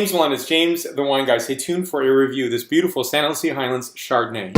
James Melendez, James the Wine Guy. Stay tuned for a review of this beautiful Santa Lucia Highlands Chardonnay.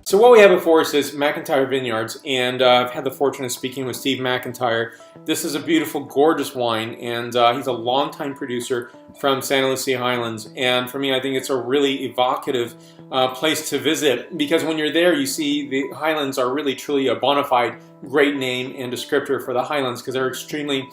So what we have before us is McIntyre Vineyards, and I've had the fortune of speaking with Steve McIntyre. This is a beautiful, gorgeous wine, and he's a longtime producer from Santa Lucia Highlands. And for me, I think it's a really evocative place to visit, because when you're there, you see the Highlands are really, truly a bona fide great name and descriptor for the Highlands, because they're extremely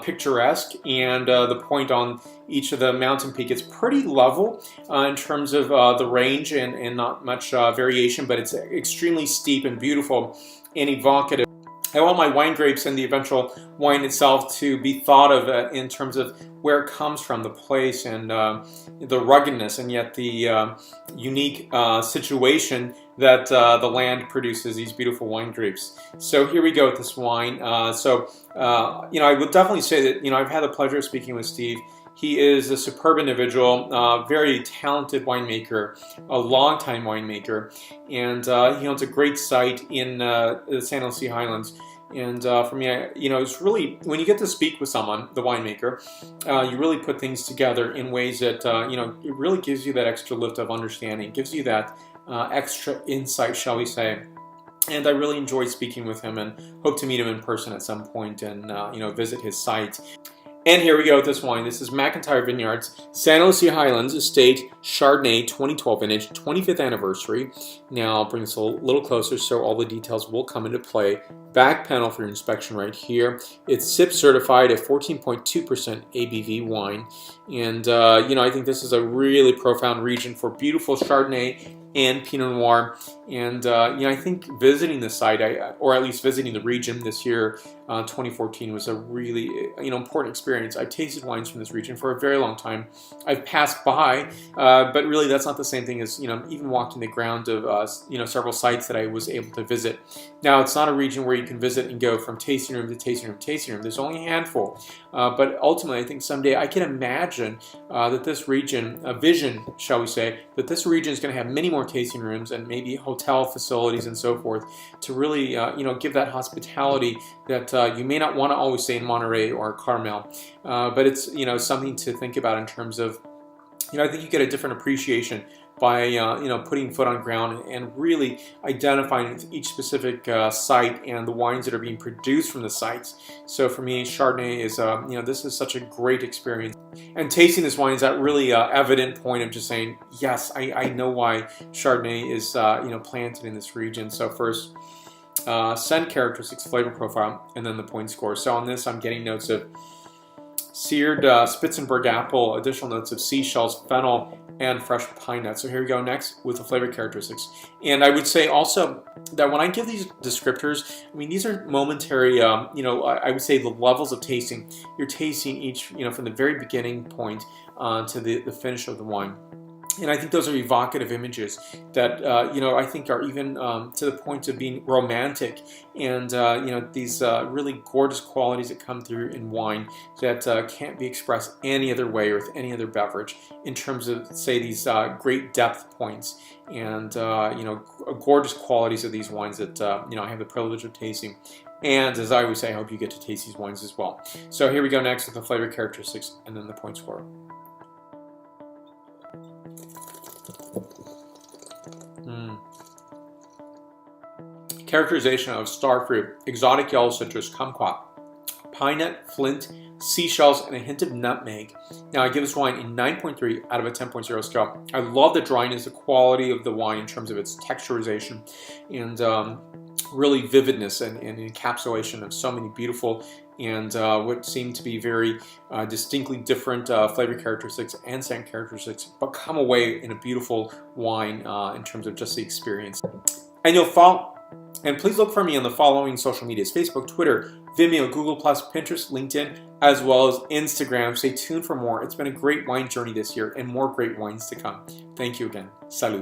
picturesque, and the point on each of the mountain peak is pretty level in terms of the range, and not much variation, but it's extremely steep and beautiful and evocative. I want my wine grapes and the eventual wine itself to be thought of in terms of where it comes from, the place, and the ruggedness, and yet the unique situation that the land produces these beautiful wine grapes. So here we go with this wine. I would definitely say that I've had the pleasure of speaking with Steve. He is a superb individual, very talented winemaker, a longtime winemaker, and he owns a great site in the Santa Lucia Highlands. And for me, it's really, when you get to speak with someone, the winemaker, you really put things together in ways that, it really gives you that extra lift of understanding, gives you that extra insight, shall we say. And I really enjoyed speaking with him, and hope to meet him in person at some point and, visit his site. And here we go with this wine. This is McIntyre Vineyards, Santa Lucia Highlands Estate Chardonnay 2012 vintage, 25th anniversary. Now I'll bring this a little closer so all the details will come into play. Back panel for your inspection right here. It's SIP certified at 14.2% ABV wine. And, I think this is a really profound region for beautiful Chardonnay and Pinot Noir. And, I think visiting the site, or at least visiting the region this year, 2014, was a really, important experience. I've tasted wines from this region for a very long time. I've passed by, but really that's not the same thing as, even walking the ground of, several sites that I was able to visit. Now, it's not a region where you can visit and go from tasting room to tasting room to tasting room. There's only a handful. But ultimately, I think someday I can imagine that this region, a vision, shall we say, that this region is going to have many more tasting rooms and maybe hotel facilities and so forth to really, give that hospitality that you may not want to always say in Monterey or Carmel. But it's, something to think about in terms of, I think you get a different appreciation by putting foot on ground and really identifying each specific site and the wines that are being produced from the sites. So for me, Chardonnay is this is such a great experience, and tasting this wine is that really evident point of just saying, yes, I know why Chardonnay is planted in this region. So first, scent characteristics, flavor profile, and then the point score. So on this, I'm getting notes of seared Spitzenberg apple, additional notes of seashells, fennel, and fresh pine nuts. So here we go next with the flavor characteristics. And I would say also that when I give these descriptors, these are momentary, I would say the levels of tasting. You're tasting each, from the very beginning point to the finish of the wine. And I think those are evocative images that, I think are even to the point of being romantic, and, these really gorgeous qualities that come through in wine that can't be expressed any other way or with any other beverage in terms of, say, these great depth points and, gorgeous qualities of these wines that, I have the privilege of tasting. And as I always say, I hope you get to taste these wines as well. So here we go next with the flavor characteristics and then the point score. Characterization of star fruit, exotic yellow citrus, kumquat, pine nut, flint, seashells, and a hint of nutmeg. Now I give this wine a 9.3 out of a 10.0 scale. I love the dryness, the quality of the wine in terms of its texturization and really vividness and encapsulation of so many beautiful and what seem to be very distinctly different flavor characteristics and scent characteristics, but come away in a beautiful wine in terms of just the experience. And please look for me on the following social medias: Facebook, Twitter, Vimeo, Google+, Pinterest, LinkedIn, as well as Instagram. Stay tuned for more. It's been a great wine journey this year and more great wines to come. Thank you again. Salud.